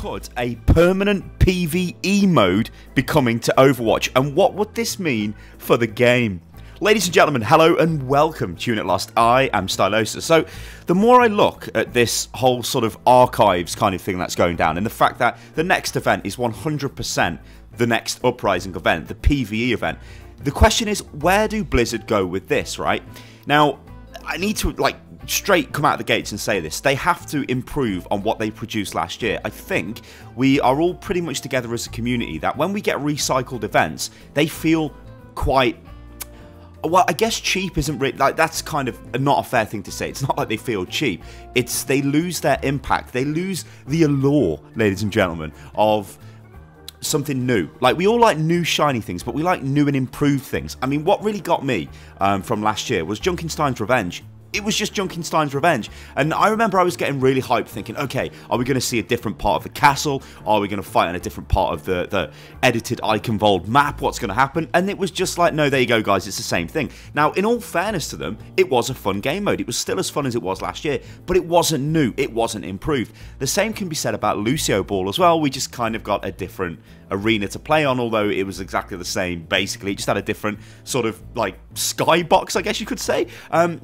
could a permanent PVE mode be coming to Overwatch, and what would this mean for the game? Ladies and gentlemen, hello and welcome to Unit Lost. I am Stylosa. So, the more I look at this whole sort of archives kind of thing that's going down, and the fact that the next event is 100% the next Uprising event, the PVE event, the question is, where do Blizzard go with this, right? Now, I need to, straight come out of the gates and say this. They have to improve on what they produced last year. I think we are all pretty much together as a community that when we get recycled events, they feel quite... Well, I guess cheap isn't really... that's kind of not a fair thing to say. It's not like they feel cheap. It's they lose their impact. They lose the allure, ladies and gentlemen, of something new. We all like new shiny things, but we like new and improved things. I mean, what really got me from last year was Junkenstein's Revenge. It was just Junkenstein's Revenge. And I remember I was getting really hyped thinking, okay, are we going to see a different part of the castle? Are we going to fight on a different part of the edited Eichenwald map? What's going to happen? And it was just like, no, there you go, guys, it's the same thing. Now, in all fairness to them, it was a fun game mode. It was still as fun as it was last year, but it wasn't new. It wasn't improved. The same can be said about Lucio Ball as well. We just kind of got a different arena to play on, although it was exactly the same, basically. It just had a different sort of, skybox, I guess you could say.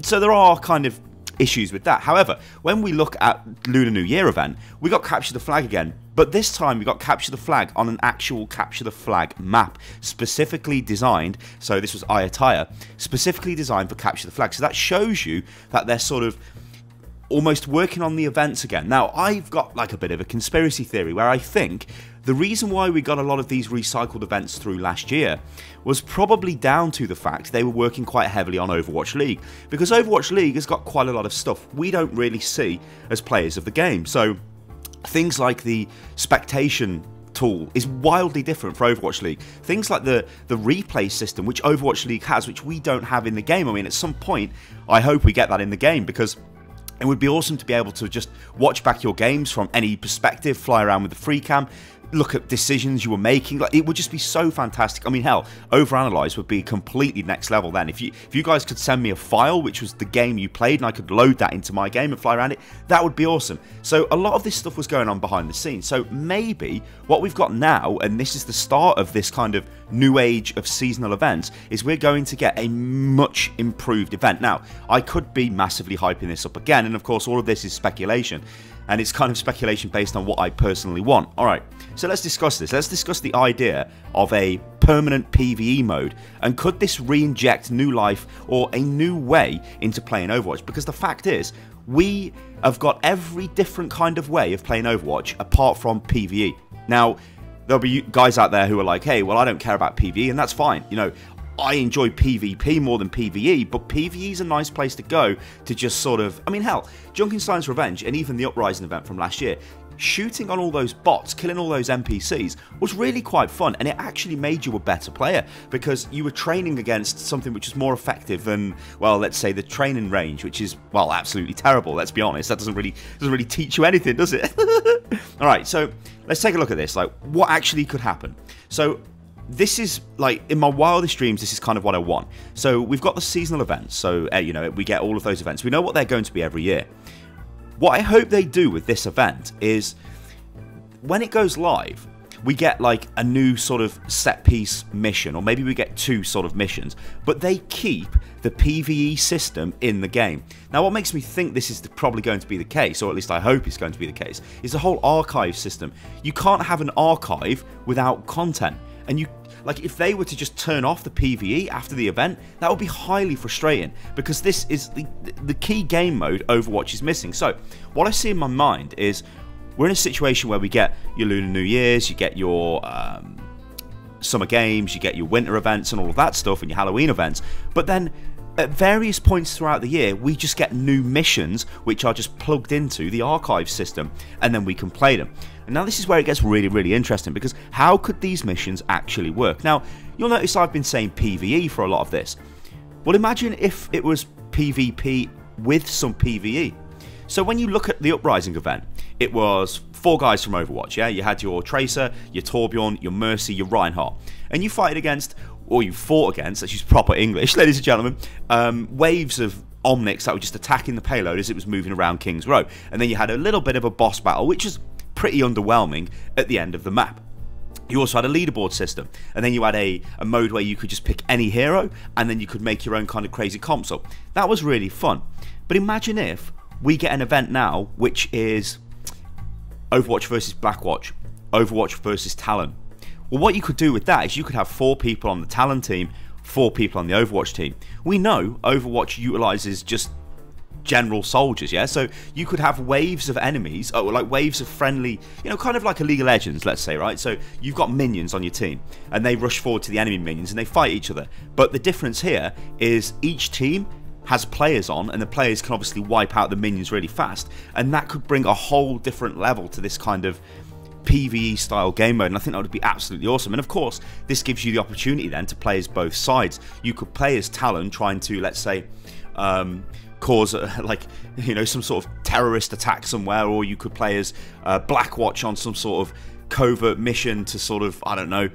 So there are kind of issues with that. However, when we look at Lunar New Year event, we got Capture the Flag again, but this time we got Capture the Flag on an actual Capture the Flag map, specifically designed, so this was Ayataya, specifically designed for Capture the Flag. So that shows you that they're sort of almost working on the events again. Now, I've got a bit of a conspiracy theory where I think the reason why we got a lot of these recycled events through last year was probably down to the fact they were working quite heavily on Overwatch League, because Overwatch League has got quite a lot of stuff we don't really see as players of the game. So things like the spectation tool is wildly different for Overwatch League. Things like the replay system, which Overwatch League has, which we don't have in the game. I mean, at some point, I hope we get that in the game, because it would be awesome to be able to just watch back your games from any perspective, fly around with the free cam, look at decisions you were making. It would just be so fantastic. I mean, hell, Overanalyze would be completely next level then. If you guys could send me a file, which was the game you played, and I could load that into my game and fly around it, that would be awesome. So a lot of this stuff was going on behind the scenes. So maybe what we've got now, and this is the start of this kind of new age of seasonal events, is we're going to get a much improved event. Now, I could be massively hyping this up again, and of course all of this is speculation. And it's kind of speculation based on what I personally want. Alright, so let's discuss this. Let's discuss the idea of a permanent PVE mode. And could this re-inject new life or a new way into playing Overwatch? Because the fact is, we have got every different kind of way of playing Overwatch apart from PVE. Now, there'll be guys out there who are like, hey, well, I don't care about PVE, and that's fine. You know, I enjoy PvP more than PvE, but PvE is a nice place to go to just sort of... I mean, hell, Junkenstein's Revenge and even the Uprising event from last year, shooting on all those bots, killing all those NPCs, was really quite fun, and it actually made you a better player, because you were training against something which is more effective than, well, let's say the training range, which is, well, absolutely terrible, let's be honest. That doesn't really teach you anything, does it? Alright, so let's take a look at this. What actually could happen? So this is, in my wildest dreams, this is kind of what I want. So we've got the seasonal events, so, we get all of those events. We know what they're going to be every year. What I hope they do with this event is, when it goes live, we get, a new sort of set-piece mission, or maybe we get two sort of missions, but they keep the PvE system in the game. Now, what makes me think this is probably going to be the case, or at least I hope it's going to be the case, is the whole archive system. You can't have an archive without content. And if they were to just turn off the PvE after the event, that would be highly frustrating, because this is the key game mode Overwatch is missing. So, what I see in my mind is, we're in a situation where we get your Lunar New Year's, you get your summer games, you get your winter events and all of that stuff, and your Halloween events, but then at various points throughout the year, we just get new missions which are just plugged into the archive system, and then we can play them. And now this is where it gets really, really interesting, because how could these missions actually work? Now, you'll notice I've been saying PvE for a lot of this. Well, imagine if it was PvP with some PvE. So when you look at the Uprising event, it was 4 guys from Overwatch, yeah? You had your Tracer, your Torbjorn, your Mercy, your Reinhardt. And you fight against, or you fought against, let's use proper English, ladies and gentlemen, waves of Omnics that were just attacking the payload as it was moving around King's Row. And then you had a little bit of a boss battle, which was pretty underwhelming at the end of the map. You also had a leaderboard system, and then you had a mode where you could just pick any hero, and then you could make your own kind of crazy comps up. That was really fun. But imagine if we get an event now, which is Overwatch versus Blackwatch, Overwatch versus Talon. Well, what you could do with that is you could have 4 people on the Talon team, 4 people on the Overwatch team. We know Overwatch utilizes just general soldiers, yeah? So you could have waves of enemies, or like waves of friendly, you know, kind of like a League of Legends, let's say, right? So you've got minions on your team, and they rush forward to the enemy minions, and they fight each other. But the difference here is each team has players on, and the players can obviously wipe out the minions really fast, and that could bring a whole different level to this kind of PVE style game mode, and I think that would be absolutely awesome. And of course, this gives you the opportunity then to play as both sides. You could play as Talon, trying to, let's say, cause like, you know, some sort of terrorist attack somewhere, or you could play as Blackwatch on some sort of covert mission to sort of, I don't know,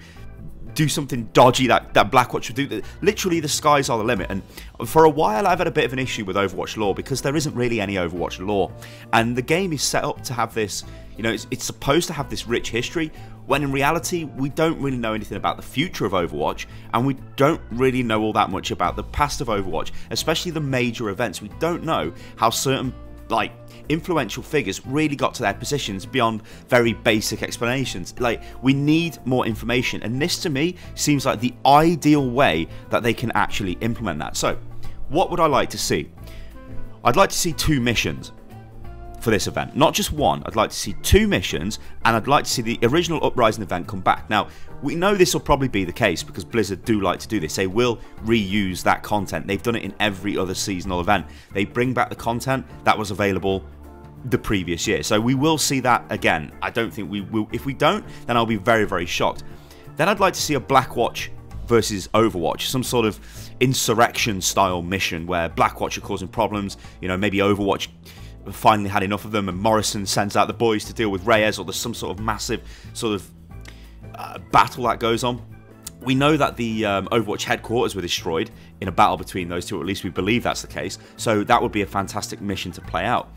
do something dodgy that Blackwatch would do. Literally, the skies are the limit. And for a while, I've had a bit of an issue with Overwatch lore, because there isn't really any Overwatch lore, and the game is set up to have this, you know, it's supposed to have this rich history, when in reality we don't really know anything about the future of Overwatch, and we don't really know all that much about the past of Overwatch, especially the major events. We don't know how certain, like, influential figures really got to their positions beyond very basic explanations. Like, we need more information, and this to me seems like the ideal way that they can actually implement that. So what would I like to see? I'd like to see 2 missions for this event, not just 1. I'd like to see 2 missions, and I'd like to see the original Uprising event come back. Now, we know this will probably be the case, because Blizzard do like to do this. They will reuse that content. They've done it in every other seasonal event. They bring back the content that was available the previous year, so we will see that again. I don't think we will. If we don't, then I'll be very, very shocked. Then I'd like to see a Blackwatch versus Overwatch, some sort of insurrection style mission where Blackwatch are causing problems. You know, maybe Overwatch finally had enough of them, and Morrison sends out the boys to deal with Reyes, or there's some sort of massive sort of battle that goes on. We know that the Overwatch headquarters were destroyed in a battle between those two, or at least we believe that's the case, so that would be a fantastic mission to play out.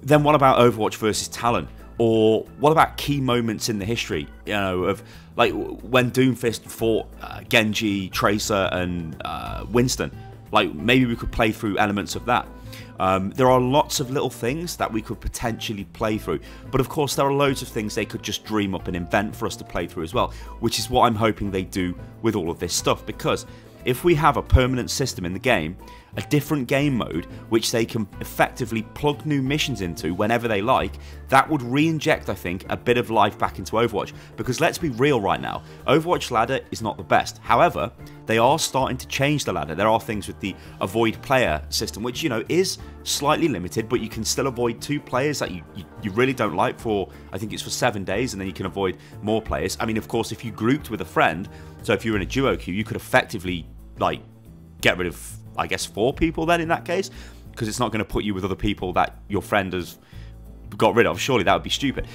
Then what about Overwatch versus Talon? Or what about key moments in the history, you know, of like when Doomfist fought Genji, Tracer, and Winston? Like, maybe we could play through elements of that. There are lots of little things that we could potentially play through, but of course there are loads of things they could just dream up and invent for us to play through as well, which is what I'm hoping they do with all of this stuff. Because if we have a permanent system in the game, a different game mode which they can effectively plug new missions into whenever they like, that would re-inject, I think, a bit of life back into Overwatch. Because let's be real right now, Overwatch ladder is not the best. However, they are starting to change the ladder. There are things with the avoid player system, which, you know, is slightly limited, but you can still avoid 2 players that you really don't like for, I think it's for 7 days, and then you can avoid more players. I mean, of course, if you grouped with a friend, so if you were in a duo queue, you could effectively, like, get rid of, I guess, 4 people then in that case, because it's not going to put you with other people that your friend has got rid of. Surely that would be stupid.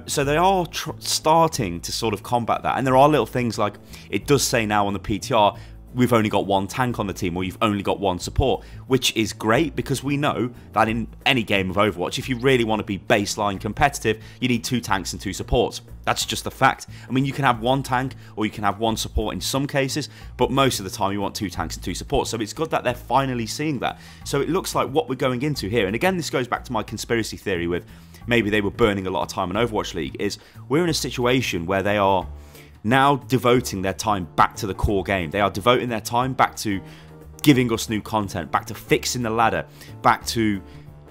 So they are starting to sort of combat that, and there are little things like, it does say now on the PTR, we've only got 1 tank on the team, or you've only got 1 support, which is great, because we know that in any game of Overwatch, if you really want to be baseline competitive, you need 2 tanks and 2 supports. That's just a fact. I mean, you can have 1 tank, or you can have 1 support in some cases, but most of the time you want 2 tanks and 2 supports. So it's good that they're finally seeing that. So it looks like what we're going into here, and again, this goes back to my conspiracy theory with maybe they were burning a lot of time in Overwatch League, is we're in a situation where they are now devoting their time back to the core game. They are devoting their time back to giving us new content, back to fixing the ladder, back to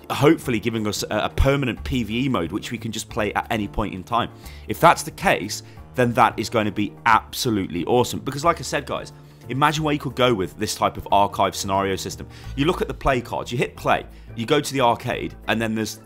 hopefully giving us a permanent PVE mode which we can just play at any point in time. If that's the case, then that is going to be absolutely awesome. Because like I said, guys, imagine where you could go with this type of archive scenario system. You look at the play cards, you hit play, you go to the arcade, and then there's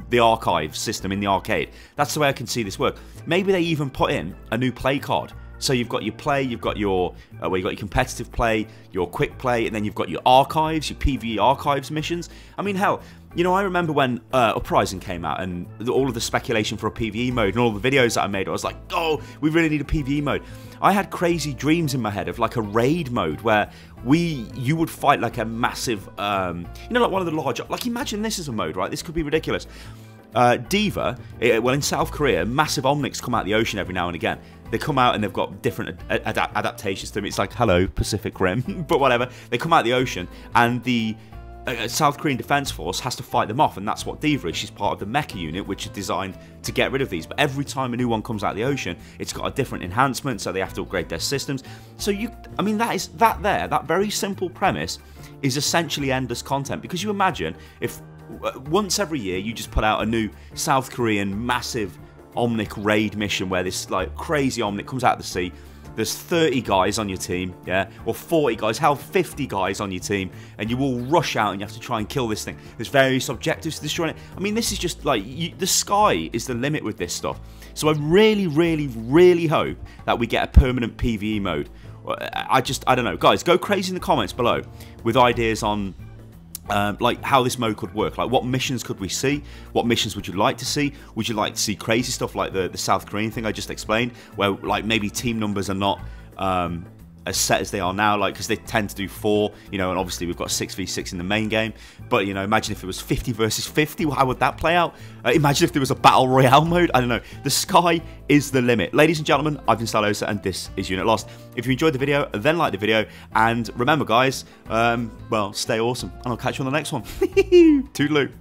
the archive system in the arcade. That's the way I can see this work. Maybe they even put in a new play card. So you've got your play, you've got your where you've got your competitive play, your quick play, and then you've got your archives, your PVE archives missions. I mean, hell, you know, I remember when Uprising came out and all of the speculation for a PVE mode and all the videos that I made, I was like, oh, we really need a PVE mode. I had crazy dreams in my head of like a raid mode where you would fight like a massive, you know, like one of the large, like imagine this as a mode, right? This could be ridiculous. D.Va, well, in South Korea, massive Omnics come out of the ocean every now and again. They come out and they've got different adaptations to them. It's like, hello, Pacific Rim, but whatever. They come out of the ocean, and the South Korean Defense Force has to fight them off, and that's what D.Va is. She's part of the mecha unit, which is designed to get rid of these. But every time a new one comes out of the ocean, it's got a different enhancement, so they have to upgrade their systems. So I mean, that very simple premise is essentially endless content. Because you imagine if once every year you just put out a new South Korean massive Omnic raid mission where this like crazy Omnic comes out of the sea. There's 30 guys on your team, yeah, or 40 guys, hell, 50 guys on your team, and you all rush out and you have to try and kill this thing. There's various objectives to destroy it. I mean, this is just like, the sky is the limit with this stuff. So I really, really, really hope that we get a permanent PVE mode. I don't know. Guys, go crazy in the comments below with ideas on like how this mode could work. Like, what missions could we see? What missions would you like to see? Would you like to see crazy stuff like the South Korean thing I just explained, where like maybe team numbers are not as set as they are now, like, because they tend to do 4, you know, and obviously we've got 6v6 in the main game. But, you know, imagine if it was 50 versus 50, how would that play out? Imagine if there was a battle royale mode. I don't know. The sky is the limit. Ladies and gentlemen, I've been Stylosa, and this is Unit Lost. If you enjoyed the video, then like the video, and remember, guys, well, stay awesome, and I'll catch you on the next one. Toodaloo.